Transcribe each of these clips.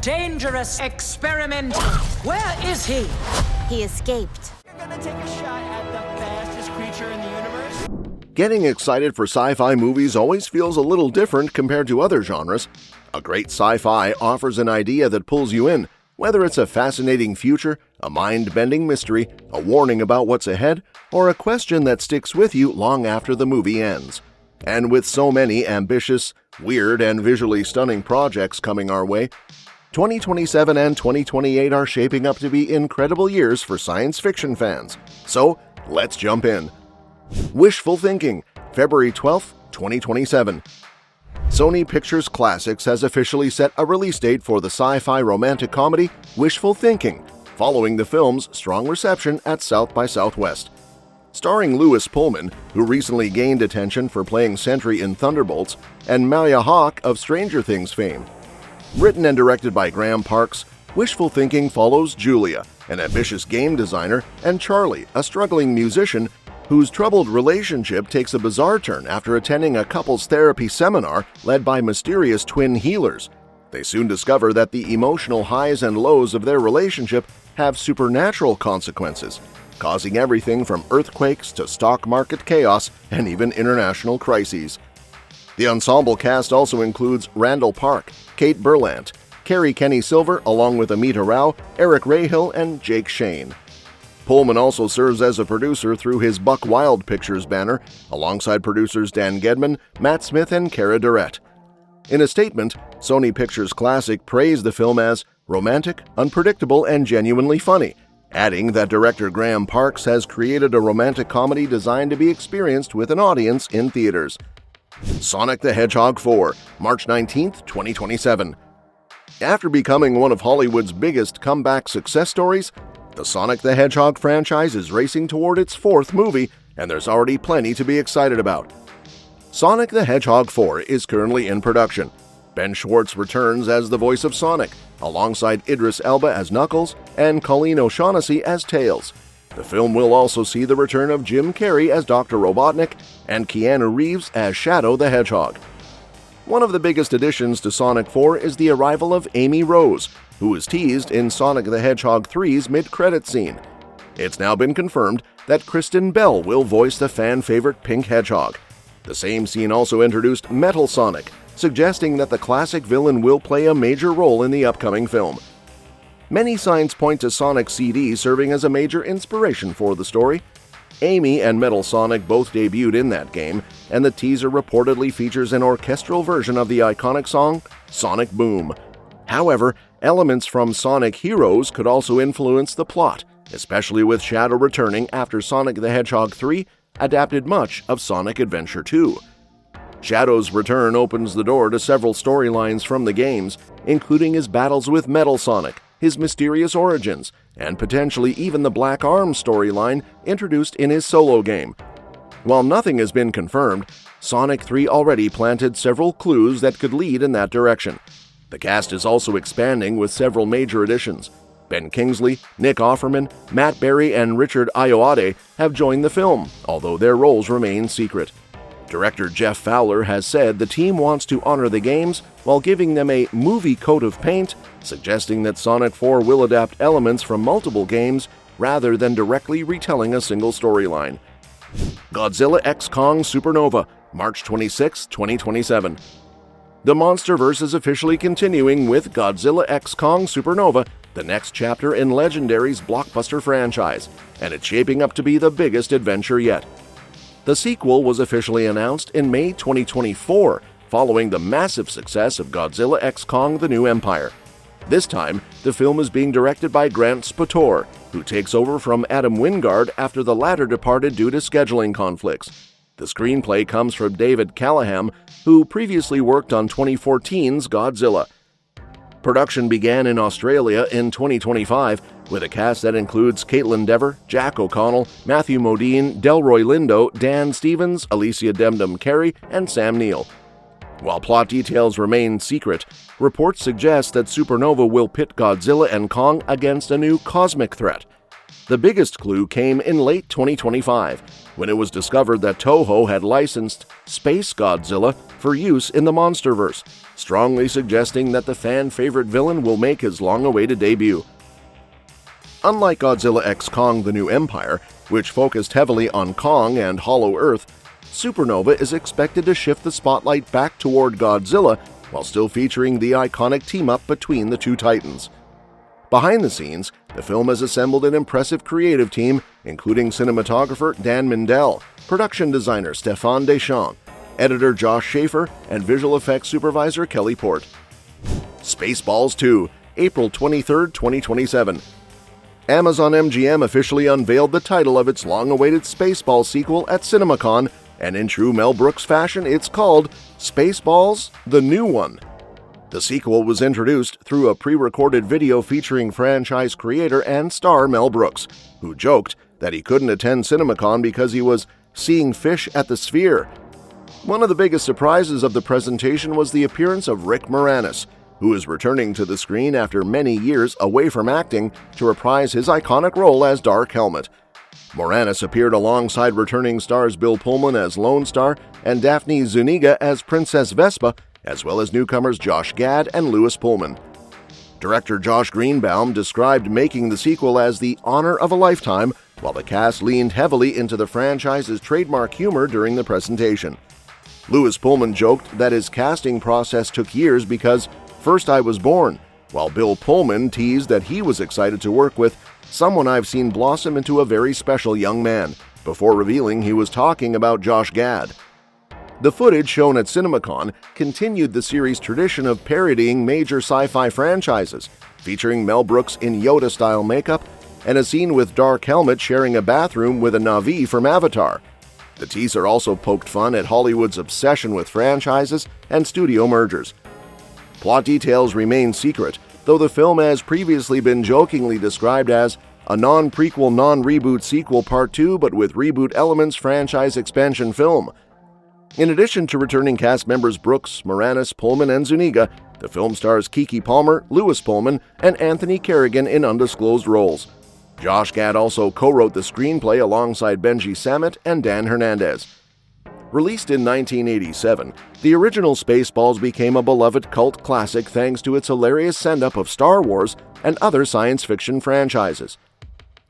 dangerous experiment. Where is he? He escaped. You're gonna take a shot at the fastest creature in the universe? Getting excited for sci-fi movies always feels a little different compared to other genres. A great sci-fi offers an idea that pulls you in, whether it's a fascinating future, a mind-bending mystery, a warning about what's ahead, or a question that sticks with you long after the movie ends. And with so many ambitious, weird, and visually stunning projects coming our way, 2027 and 2028 are shaping up to be incredible years for science fiction fans. So, let's jump in. Wishful Thinking, February 12, 2027. Sony Pictures Classics has officially set a release date for the sci-fi romantic comedy Wishful Thinking, following the film's strong reception at South by Southwest. Starring Lewis Pullman, who recently gained attention for playing Sentry in Thunderbolts, and Maya Hawke of Stranger Things fame. Written and directed by Graham Parks, Wishful Thinking follows Julia, an ambitious game designer, and Charlie, a struggling musician whose troubled relationship takes a bizarre turn after attending a couples therapy seminar led by mysterious twin healers. They soon discover that the emotional highs and lows of their relationship have supernatural consequences, causing everything from earthquakes to stock market chaos and even international crises. The ensemble cast also includes Randall Park, Kate Berlant, Carrie Kenny Silver, along with Amita Rao, Eric Rahill, and Jake Shane. Pullman also serves as a producer through his Buck Wild Pictures banner, alongside producers Dan Gedman, Matt Smith, and Cara Durrett. In a statement, Sony Pictures Classic praised the film as romantic, unpredictable, and genuinely funny, adding that director Graham Parks has created a romantic comedy designed to be experienced with an audience in theaters. Sonic the Hedgehog 4, March 19, 2027. After becoming one of Hollywood's biggest comeback success stories, the Sonic the Hedgehog franchise is racing toward its fourth movie, and there's already plenty to be excited about. Sonic the Hedgehog 4 is currently in production. Ben Schwartz returns as the voice of Sonic, alongside Idris Elba as Knuckles and Colleen O'Shaughnessy as Tails. The film will also see the return of Jim Carrey as Dr. Robotnik and Keanu Reeves as Shadow the Hedgehog. One of the biggest additions to Sonic 4 is the arrival of Amy Rose, who was teased in Sonic the Hedgehog 3's mid-credit scene. It's now been confirmed that Kristen Bell will voice the fan-favorite Pink Hedgehog. The same scene also introduced Metal Sonic, suggesting that the classic villain will play a major role in the upcoming film. Many signs point to Sonic CD serving as a major inspiration for the story. Amy and Metal Sonic both debuted in that game, and the teaser reportedly features an orchestral version of the iconic song Sonic Boom. However, elements from Sonic Heroes could also influence the plot, especially with Shadow returning after Sonic the Hedgehog 3 adapted much of Sonic Adventure 2. Shadow's return opens the door to several storylines from the games, including his battles with Metal Sonic, his mysterious origins, and potentially even the Black Arm storyline introduced in his solo game. While nothing has been confirmed, Sonic 3 already planted several clues that could lead in that direction. The cast is also expanding with several major additions. Ben Kingsley, Nick Offerman, Matt Berry, and Richard Ayoade have joined the film, although their roles remain secret. Director Jeff Fowler has said the team wants to honor the games while giving them a movie coat of paint, suggesting that Sonic 4 will adapt elements from multiple games rather than directly retelling a single storyline. Godzilla x Kong Supernova, March 26, 2027. The MonsterVerse is officially continuing with Godzilla x Kong Supernova, the next chapter in Legendary's blockbuster franchise, and it's shaping up to be the biggest adventure yet. The sequel was officially announced in May 2024, following the massive success of Godzilla x Kong: The New Empire. This time, the film is being directed by Grant Spator, who takes over from Adam Wingard after the latter departed due to scheduling conflicts. The screenplay comes from David Callahan, who previously worked on 2014's Godzilla. Production began in Australia in 2025, with a cast that includes Caitlin Dever, Jack O'Connell, Matthew Modine, Delroy Lindo, Dan Stevens, Alicia Demdum Carey, and Sam Neill. While plot details remain secret, reports suggest that Supernova will pit Godzilla and Kong against a new cosmic threat. The biggest clue came in late 2025, when it was discovered that Toho had licensed Space Godzilla for use in the MonsterVerse, strongly suggesting that the fan-favorite villain will make his long-awaited debut. Unlike Godzilla x Kong: The New Empire, which focused heavily on Kong and Hollow Earth, Supernova is expected to shift the spotlight back toward Godzilla while still featuring the iconic team-up between the two titans. Behind the scenes, the film has assembled an impressive creative team, including cinematographer Dan Mindell, production designer Stéphane Deschamps, editor Josh Schaefer, and visual effects supervisor Kelly Port. Spaceballs 2, April 23, 2027. Amazon MGM officially unveiled the title of its long-awaited Spaceballs sequel at CinemaCon, and in true Mel Brooks fashion, it's called Spaceballs: The New One. The sequel was introduced through a pre-recorded video featuring franchise creator and star Mel Brooks, who joked that he couldn't attend CinemaCon because he was seeing fish at the Sphere. One of the biggest surprises of the presentation was the appearance of Rick Moranis, who is returning to the screen after many years away from acting to reprise his iconic role as Dark Helmet. Moranis appeared alongside returning stars Bill Pullman as Lone Star and Daphne Zuniga as Princess Vespa, as well as newcomers Josh Gad and Lewis Pullman. Director Josh Greenbaum described making the sequel as the honor of a lifetime, while the cast leaned heavily into the franchise's trademark humor during the presentation. Lewis Pullman joked that his casting process took years because first I was born, while Bill Pullman teased that he was excited to work with someone I've seen blossom into a very special young man, before revealing he was talking about Josh Gad. The footage shown at CinemaCon continued the series' tradition of parodying major sci-fi franchises, featuring Mel Brooks in Yoda-style makeup and a scene with Dark Helmet sharing a bathroom with a Na'vi from Avatar. The teaser also poked fun at Hollywood's obsession with franchises and studio mergers. Plot details remain secret, though the film has previously been jokingly described as a non-prequel, non-reboot sequel Part 2 but with reboot elements franchise expansion film. In addition to returning cast members Brooks, Moranis, Pullman, and Zuniga, the film stars Keke Palmer, Lewis Pullman, and Anthony Kerrigan in undisclosed roles. Josh Gad also co-wrote the screenplay alongside Benji Samit and Dan Hernandez. Released in 1987, the original Spaceballs became a beloved cult classic thanks to its hilarious send-up of Star Wars and other science fiction franchises.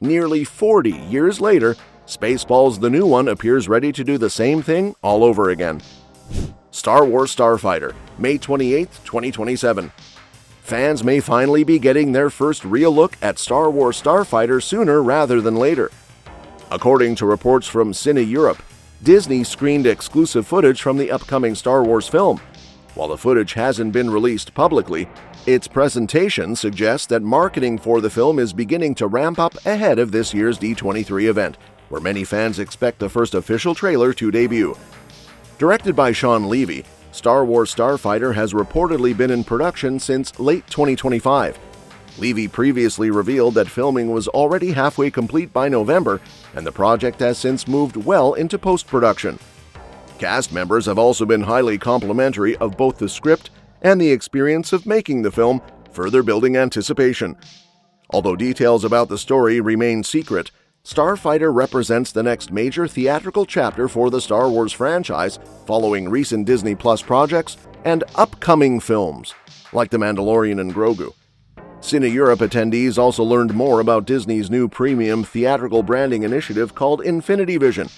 Nearly 40 years later, Spaceballs: The New One appears ready to do the same thing all over again. Star Wars Starfighter, May 28, 2027. Fans may finally be getting their first real look at Star Wars Starfighter sooner rather than later. According to reports from Cine Europe, Disney screened exclusive footage from the upcoming Star Wars film. While the footage hasn't been released publicly, its presentation suggests that marketing for the film is beginning to ramp up ahead of this year's D23 event, where many fans expect the first official trailer to debut. Directed by Sean Levy, Star Wars Starfighter has reportedly been in production since late 2025. Levy previously revealed that filming was already halfway complete by November, and the project has since moved well into post-production. Cast members have also been highly complimentary of both the script and the experience of making the film, further building anticipation. Although details about the story remain secret, Starfighter represents the next major theatrical chapter for the Star Wars franchise, following recent Disney Plus projects and upcoming films, like The Mandalorian and Grogu. Cine Europe attendees also learned more about Disney's new premium theatrical branding initiative called Infinity Vision.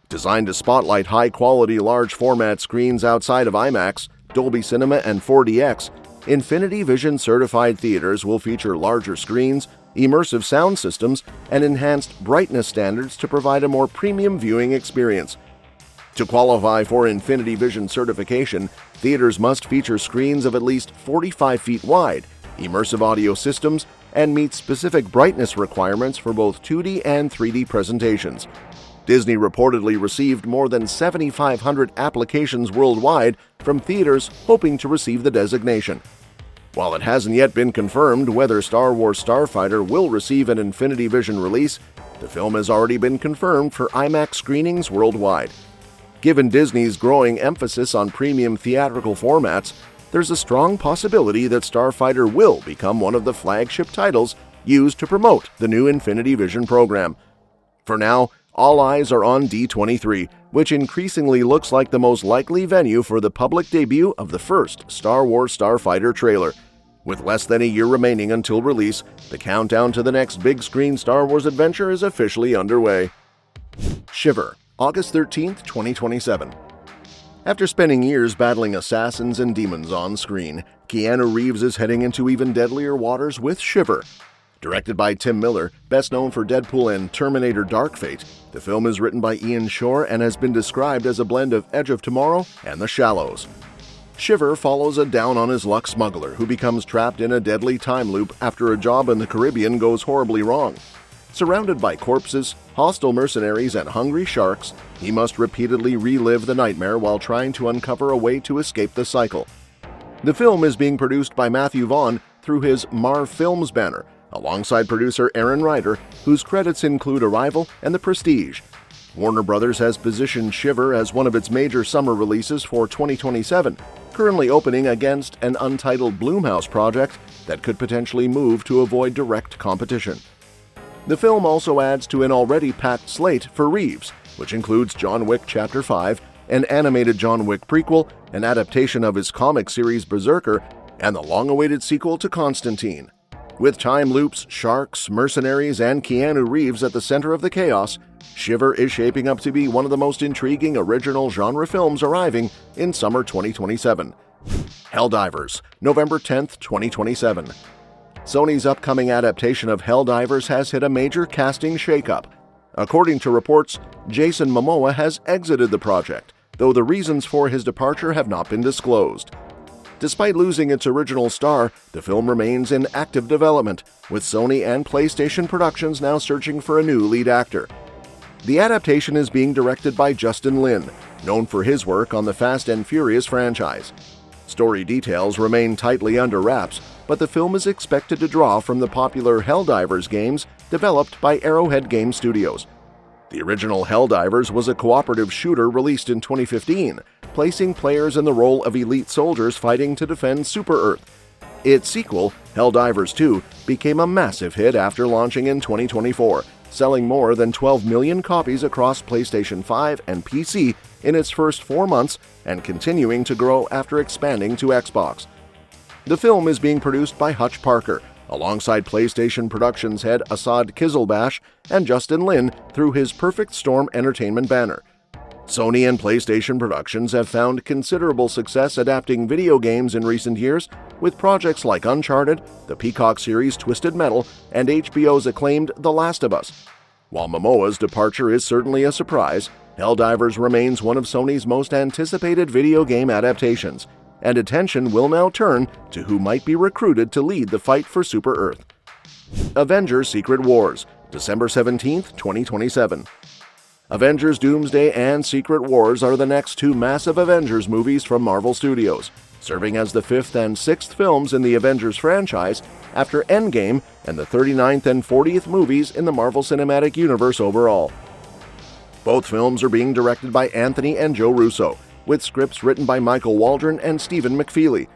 Designed to spotlight high-quality large-format screens outside of IMAX, Dolby Cinema, and 4DX, Infinity Vision certified theaters will feature larger screens, immersive sound systems, and enhanced brightness standards to provide a more premium viewing experience. To qualify for Infinity Vision certification, theaters must feature screens of at least 45 feet wide, immersive audio systems, and meet specific brightness requirements for both 2D and 3D presentations. Disney reportedly received more than 7,500 applications worldwide from theaters hoping to receive the designation. While it hasn't yet been confirmed whether Star Wars Starfighter will receive an Infinity Vision release, the film has already been confirmed for IMAX screenings worldwide. Given Disney's growing emphasis on premium theatrical formats, there's a strong possibility that Starfighter will become one of the flagship titles used to promote the new Infinity Vision program. For now, all eyes are on D23, which increasingly looks like the most likely venue for the public debut of the first Star Wars Starfighter trailer. With less than a year remaining until release, the countdown to the next big-screen Star Wars adventure is officially underway. Shiver, August 13, 2027. After spending years battling assassins and demons on screen, Keanu Reeves is heading into even deadlier waters with Shiver. Directed by Tim Miller, best known for Deadpool and Terminator Dark Fate, the film is written by Ian Shore and has been described as a blend of Edge of Tomorrow and The Shallows. Shiver follows a down-on-his-luck smuggler who becomes trapped in a deadly time loop after a job in the Caribbean goes horribly wrong. Surrounded by corpses, hostile mercenaries, and hungry sharks, he must repeatedly relive the nightmare while trying to uncover a way to escape the cycle. The film is being produced by Matthew Vaughn through his Marv Films banner, alongside producer Aaron Ryder, whose credits include Arrival and The Prestige. Warner Bros. Has positioned Shiver as one of its major summer releases for 2027, currently opening against an untitled Blumhouse project that could potentially move to avoid direct competition. The film also adds to an already packed slate for Reeves, which includes John Wick Chapter 5, an animated John Wick prequel, an adaptation of his comic series Berserker, and the long-awaited sequel to Constantine. With time loops, sharks, mercenaries, and Keanu Reeves at the center of the chaos, Shiver is shaping up to be one of the most intriguing original genre films arriving in summer 2027. Helldivers, November 10, 2027. Sony's upcoming adaptation of Helldivers has hit a major casting shakeup. According to reports, Jason Momoa has exited the project, though the reasons for his departure have not been disclosed. Despite losing its original star, the film remains in active development, with Sony and PlayStation Productions now searching for a new lead actor. The adaptation is being directed by Justin Lin, known for his work on the Fast and Furious franchise. Story details remain tightly under wraps, but the film is expected to draw from the popular Helldivers games developed by Arrowhead Game Studios. The original Helldivers was a cooperative shooter released in 2015, placing players in the role of elite soldiers fighting to defend Super-Earth. Its sequel, Helldivers 2, became a massive hit after launching in 2024, selling more than 12 million copies across PlayStation 5 and PC in its first 4 months and continuing to grow after expanding to Xbox. The film is being produced by Hutch Parker, alongside PlayStation Productions head Asad Kizilbash and Justin Lin through his Perfect Storm Entertainment banner. Sony and PlayStation Productions have found considerable success adapting video games in recent years, with projects like Uncharted, the Peacock series Twisted Metal, and HBO's acclaimed The Last of Us. While Momoa's departure is certainly a surprise, Helldivers remains one of Sony's most anticipated video game adaptations, and attention will now turn to who might be recruited to lead the fight for Super-Earth. Avengers Secret Wars, December 17, 2027. Avengers Doomsday and Secret Wars are the next two massive Avengers movies from Marvel Studios, serving as the 5th and 6th films in the Avengers franchise after Endgame and the 39th and 40th movies in the Marvel Cinematic Universe overall. Both films are being directed by Anthony and Joe Russo, with scripts written by Michael Waldron and Stephen McFeely.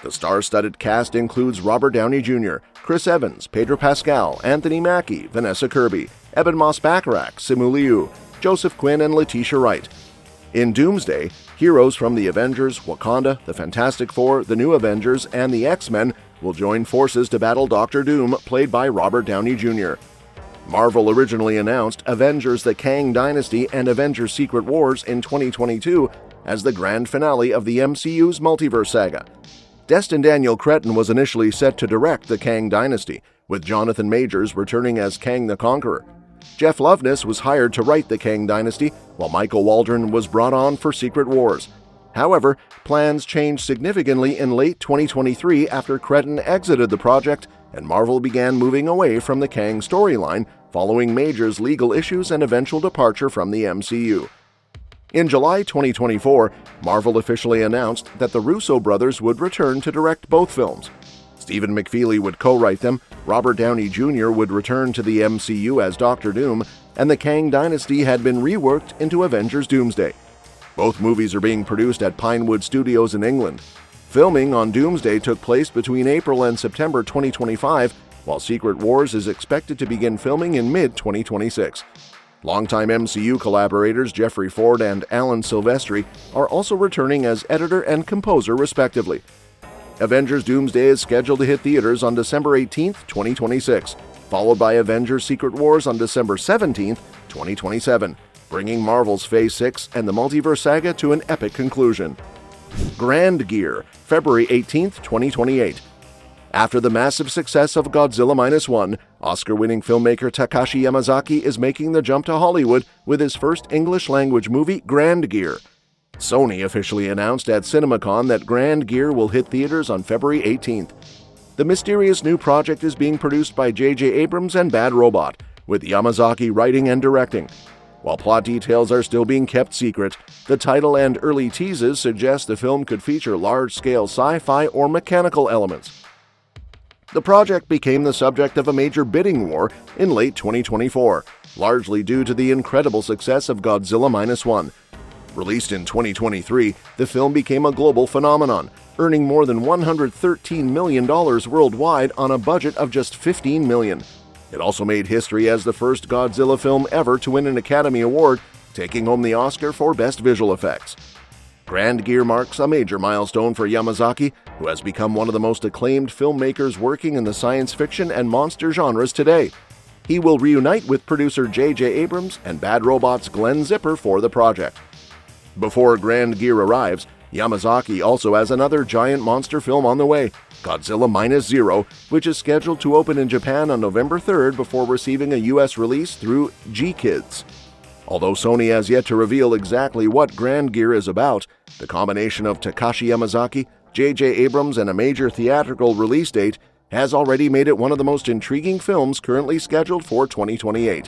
The star-studded cast includes Robert Downey Jr., Chris Evans, Pedro Pascal, Anthony Mackie, Vanessa Kirby, Ebon Moss-Bachrach, Simu Liu, Joseph Quinn, and Letitia Wright. In Doomsday, heroes from the Avengers, Wakanda, the Fantastic Four, the New Avengers, and the X-Men will join forces to battle Dr. Doom, played by Robert Downey Jr. Marvel originally announced Avengers: The Kang Dynasty and Avengers: Secret Wars in 2022 as the grand finale of the MCU's multiverse saga. Destin Daniel Cretton was initially set to direct The Kang Dynasty, with Jonathan Majors returning as Kang the Conqueror. Jeff Loveness was hired to write The Kang Dynasty, while Michael Waldron was brought on for Secret Wars. However, plans changed significantly in late 2023 after Cretton exited the project and Marvel began moving away from the Kang storyline following Majors' legal issues and eventual departure from the MCU. In July 2024, Marvel officially announced that the Russo brothers would return to direct both films. Stephen McFeely would co-write them, Robert Downey Jr. would return to the MCU as Dr. Doom, and the Kang Dynasty had been reworked into Avengers Doomsday. Both movies are being produced at Pinewood Studios in England. Filming on Doomsday took place between April and September 2025, while Secret Wars is expected to begin filming in mid-2026. Longtime MCU collaborators Jeffrey Ford and Alan Silvestri are also returning as editor and composer, respectively. Avengers Doomsday is scheduled to hit theaters on December 18, 2026, followed by Avengers Secret Wars on December 17, 2027, bringing Marvel's Phase 6 and the multiverse saga to an epic conclusion. Grand Gear, February 18, 2028. After the massive success of Godzilla -1, Oscar-winning filmmaker Takashi Yamazaki is making the jump to Hollywood with his first English-language movie, Grand Gear. Sony officially announced at CinemaCon that Grand Gear will hit theaters on February 18th. The mysterious new project is being produced by J.J. Abrams and Bad Robot, with Yamazaki writing and directing. While plot details are still being kept secret, the title and early teases suggest the film could feature large-scale sci-fi or mechanical elements. The project became the subject of a major bidding war in late 2024, largely due to the incredible success of Godzilla -1. Released in 2023, the film became a global phenomenon, earning more than $113 million worldwide on a budget of just $15 million. It also made history as the first Godzilla film ever to win an Academy Award, taking home the Oscar for Best Visual Effects. Grand Gear marks a major milestone for Yamazaki, who has become one of the most acclaimed filmmakers working in the science fiction and monster genres today. He will reunite with producer J.J. Abrams and Bad Robot's Glenn Zipper for the project. Before Grand Gear arrives, Yamazaki also has another giant monster film on the way, Godzilla -0, which is scheduled to open in Japan on November 3rd before receiving a U.S. release through G-Kids. Although Sony has yet to reveal exactly what Grand Gear is about, the combination of Takashi Yamazaki, J.J. Abrams, and a major theatrical release date has already made it one of the most intriguing films currently scheduled for 2028.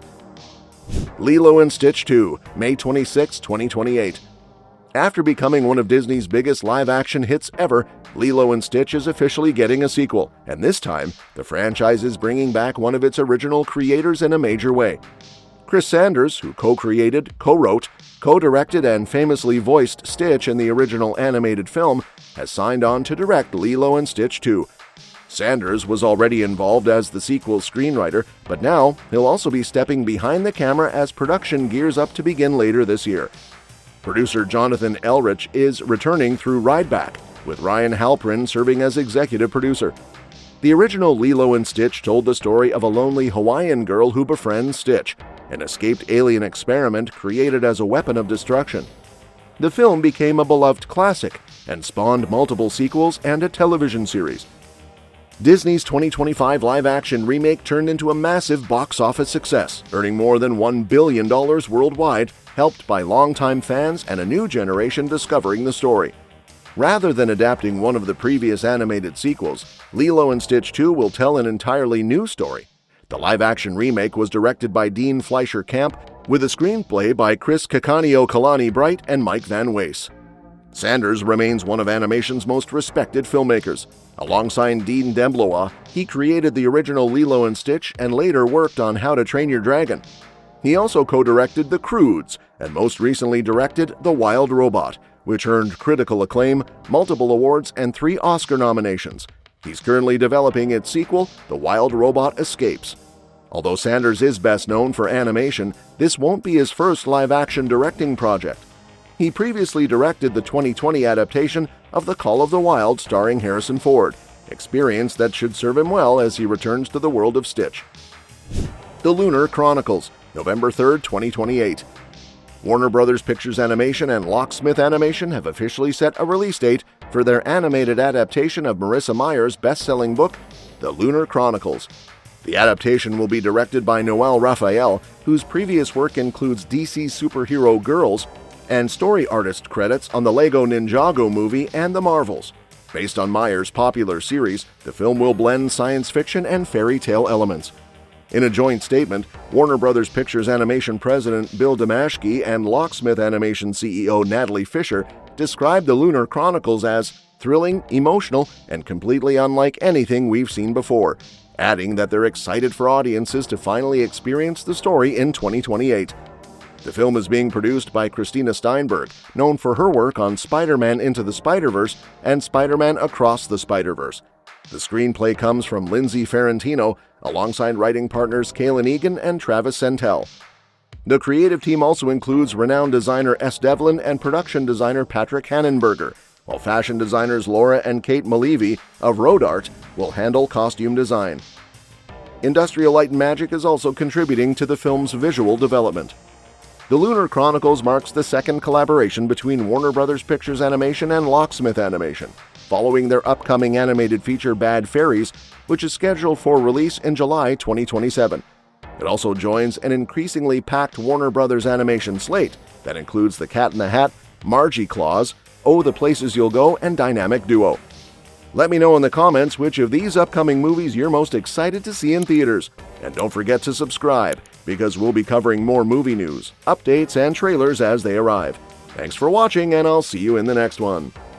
Lilo & Stitch 2, May 26, 2028. After becoming one of Disney's biggest live-action hits ever, Lilo & Stitch is officially getting a sequel, and this time, the franchise is bringing back one of its original creators in a major way. Chris Sanders, who co-created, co-wrote, co-directed, and famously voiced Stitch in the original animated film, has signed on to direct Lilo & Stitch 2. Sanders was already involved as the sequel's screenwriter, but now he'll also be stepping behind the camera as production gears up to begin later this year. Producer Jonathan Elrich is returning through Rideback, with Ryan Halprin serving as executive producer. The original Lilo & Stitch told the story of a lonely Hawaiian girl who befriends Stitch, an escaped alien experiment created as a weapon of destruction. The film became a beloved classic and spawned multiple sequels and a television series. Disney's 2025 live-action remake turned into a massive box office success, earning more than $1 billion worldwide, helped by longtime fans and a new generation discovering the story. Rather than adapting one of the previous animated sequels, Lilo & Stitch 2 will tell an entirely new story. The live-action remake was directed by Dean Fleischer Camp, with a screenplay by Chris Cacanio-Kalani Bright and Mike Van Wace. Sanders remains one of animation's most respected filmmakers. Alongside Dean Demblois, he created the original Lilo & Stitch and later worked on How to Train Your Dragon. He also co-directed The Croods and most recently directed The Wild Robot, which earned critical acclaim, multiple awards, and 3 Oscar nominations. He's currently developing its sequel, The Wild Robot Escapes. Although Sanders is best known for animation, this won't be his first live-action directing project. He previously directed the 2020 adaptation of The Call of the Wild starring Harrison Ford, experience that should serve him well as he returns to the world of Stitch. The Lunar Chronicles, November 3, 2028. Warner Bros. Pictures Animation and Locksmith Animation have officially set a release date for their animated adaptation of Marissa Meyer's best-selling book, The Lunar Chronicles. The adaptation will be directed by Noel Raphael, whose previous work includes DC superhero Girls, and story artist credits on the Lego Ninjago movie and The Marvels. Based on Meyer's popular series, the film will blend science fiction and fairy tale elements. In a joint statement, Warner Bros. Pictures Animation President Bill Damashki and Locksmith Animation CEO Natalie Fisher described The Lunar Chronicles as thrilling, emotional, and completely unlike anything we've seen before, adding that they're excited for audiences to finally experience the story in 2028. The film is being produced by Christina Steinberg, known for her work on Spider-Man Into the Spider-Verse and Spider-Man Across the Spider-Verse. The screenplay comes from Lindsay Ferrantino, alongside writing partners Kalen Egan and Travis Sentel. The creative team also includes renowned designer S. Devlin and production designer Patrick Hannenberger, while fashion designers Laura and Kate Malevy of Road Art will handle costume design. Industrial Light and Magic is also contributing to the film's visual development. The Lunar Chronicles marks the second collaboration between Warner Bros. Pictures Animation and Locksmith Animation, following their upcoming animated feature Bad Fairies, which is scheduled for release in July 2027. It also joins an increasingly packed Warner Bros. Animation slate that includes The Cat in the Hat, Margie Claus, Oh, the Places You'll Go, and Dynamic Duo. Let me know in the comments which of these upcoming movies you're most excited to see in theaters. And don't forget to subscribe, because we'll be covering more movie news, updates, and trailers as they arrive. Thanks for watching, and I'll see you in the next one.